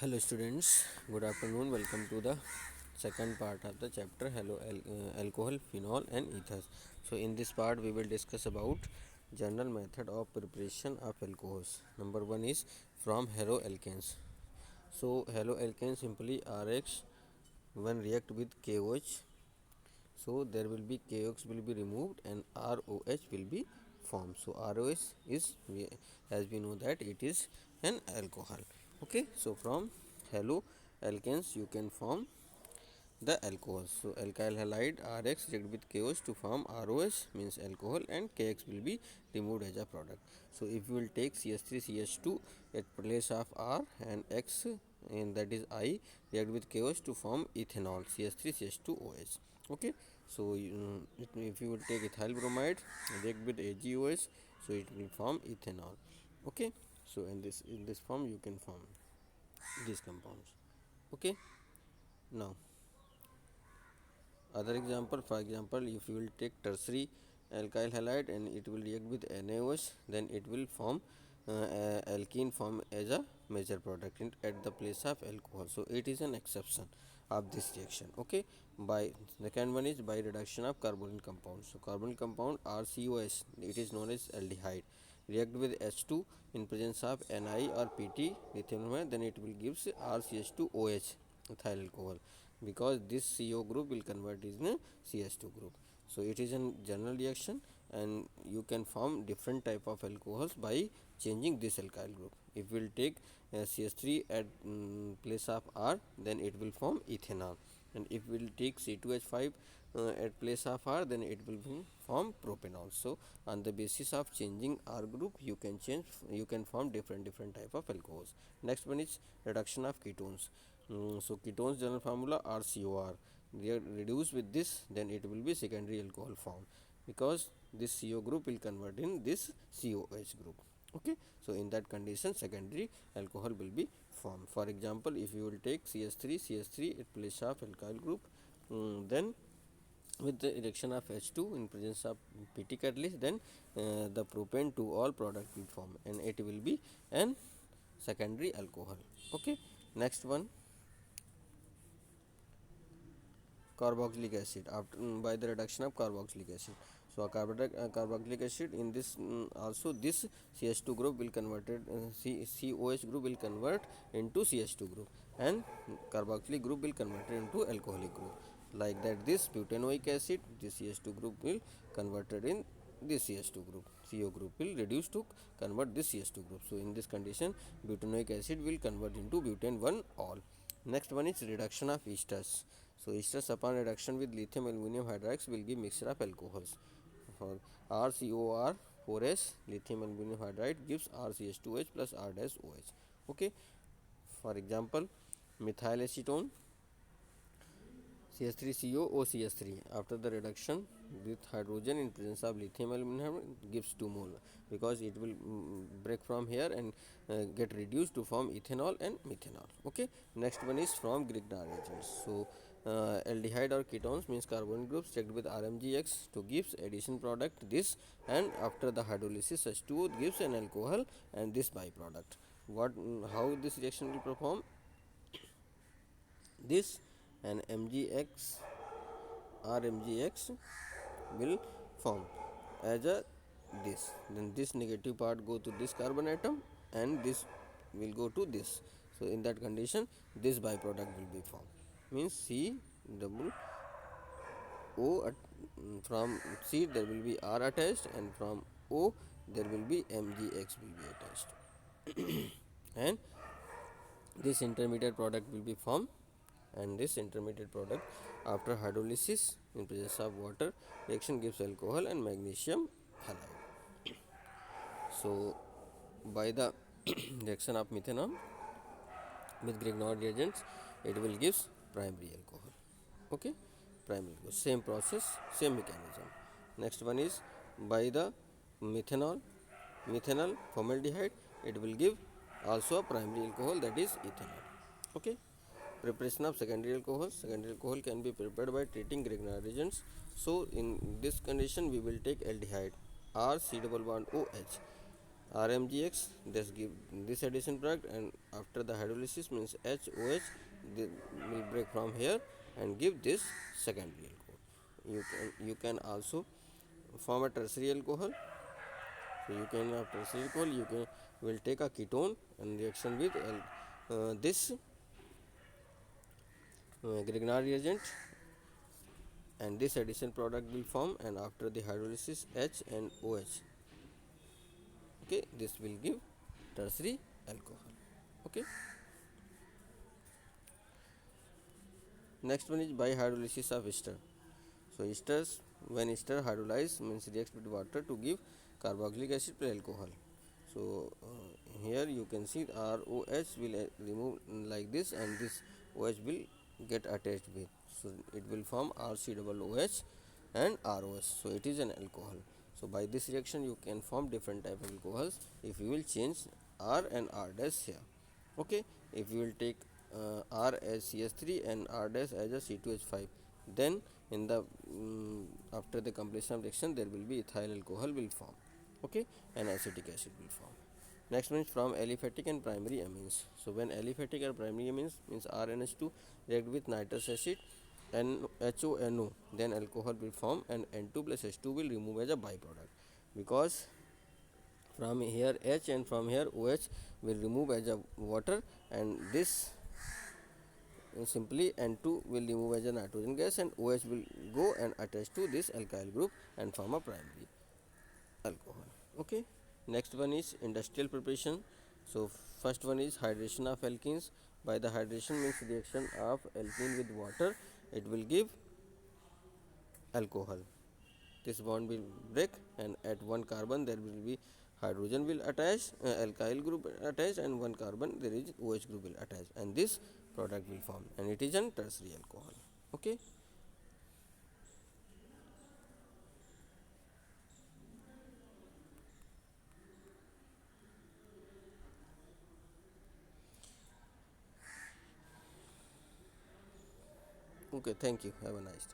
Hello students, good afternoon. Welcome to the second part of the chapter alcohol, phenol and ethers. So in this part we will discuss about general method of preparation of alcohols. Number 1 is from haloalkanes. So haloalkanes simply RX when react with KOH, so there will be KOH will be removed and ROH will be formed. So ROH is, as we know that it is an alcohol. Okay, so from haloalkanes you can form the alcohols. So alkyl halide RX react with KOH to form ROH means alcohol, and KX will be removed as a product. So if you will take CH3CH2 at place of R and X, and that is I, react with KOH to form ethanol CH3CH2OH. Okay, so if you will take ethyl bromide react with AgOH, so it will form ethanol. Okay, so in this form you can form these compounds. Okay, now other example, for example, if you will take tertiary alkyl halide and it will react with NaOH, then it will form alkene form as a major product at the place of alcohol. So it is an exception of this reaction. Okay, by second one is by reduction of carbonyl compound. So carbonyl compound RCOH, it is known as aldehyde, react with H2 in presence of Ni or Pt lithium, then it will gives RCH2OH ethyl alcohol, because this CO group will convert in a CH2 group. So it is a general reaction, and you can form different type of alcohols by changing this alkyl group. If we will take CH3 at place of R, then it will form ethanol, and if we will take C2H5 at place of R, then it will form propanol. So on the basis of changing R group, you can form different type of alcohols. Next one is reduction of ketones. So ketones general formula RCOR. They are reduced with this, then it will be secondary alcohol form, because this CO group will convert in this COH group. Okay, so in that condition secondary alcohol will be formed. For example, if you will take CH3 at place of alkyl group, then with the reduction of H2 in presence of Pt catalyst, then the propane 2 all product will form, and it will be an secondary alcohol. Okay, next one, carboxylic acid after by the reduction of carboxylic acid. So carboxylic acid, in this also this CH2 group will converted COH group will convert into CH2 group, and carboxylic group will convert into alcoholic group. Like that, this butanoic acid, this CH2 group will converted in this CH2 group. CO group will reduce to convert this CH2 group. So in this condition, butanoic acid will convert into butane 1 all. Next one is reduction of esters. So esters upon reduction with lithium aluminum hydrides will give mixture of alcohols. For RCOR 4S, lithium aluminum hydride gives RCH2H plus R-OH. Okay, for example, methyl acetone CH3CO OCH3, after the reduction with hydrogen in presence of lithium aluminum gives 2 mole, because it will break from here and get reduced to form ethanol and methanol. Okay, next one is from Grignard agents. So aldehyde or ketones means carbon groups checked with RMGX to gives addition product this, and after the hydrolysis H2O gives an alcohol and this byproduct. What how this reaction will perform? This and MgX RMgX will form as a this, then this negative part go to this carbon atom, and this will go to this. So in that condition this byproduct will be formed, means C double O from C there will be R attached, and from O there will be MgX will be attached and this intermediate product will be formed, and this intermediate product after hydrolysis in presence of water reaction gives alcohol and magnesium halide. So by the reaction of methanol with Grignard reagents, it will gives primary alcohol. Okay, primary alcohol, same process, same mechanism. Next one is by the methanol formaldehyde, it will give also a primary alcohol, that is ethanol. Okay, preparation of secondary alcohol. Secondary alcohol can be prepared by treating Grignard reagents. So in this condition we will take aldehyde R C double bond OH, RMGX, this give this addition product, and after the hydrolysis means HOH will break from here and give this secondary alcohol. You can also form a tertiary alcohol. So you can have tertiary alcohol. You can will take a ketone and reaction with this Grignard reagent, and this addition product will form, and after the hydrolysis H and OH, okay, this will give tertiary alcohol. Okay, next one is by hydrolysis of ester. So esters, when ester hydrolyze means reacts with water to give carboxylic acid plus alcohol. So here you can see ROH will remove like this, and this OH will get attached with, so it will form RCOOH and ROH. So it is an alcohol. So by this reaction you can form different type of alcohols if you will change R and R dash here. Okay, if you will take R as CH3 and R dash as a C2H5, then in the after the completion of reaction there will be ethyl alcohol will form. Okay, and acetic acid will form. Next one is from aliphatic and primary amines. So when aliphatic or primary amines means RNH2 react with nitrous acid and HONO, then alcohol will form, and N2 plus H2 will remove as a byproduct, because from here H and from here OH will remove as a water, and this simply N2 will remove as a nitrogen gas, and OH will go and attach to this alkyl group and form a primary alcohol. Okay, next one is industrial preparation. So first one is hydration of alkenes. By the hydration means reaction of alkene with water, it will give alcohol. This bond will break, and at one carbon there will be hydrogen will attach, alkyl group attached, and one carbon there is OH group will attach, and this product will form, and it is an tertiary alcohol. Okay, okay, thank you, have a nice day.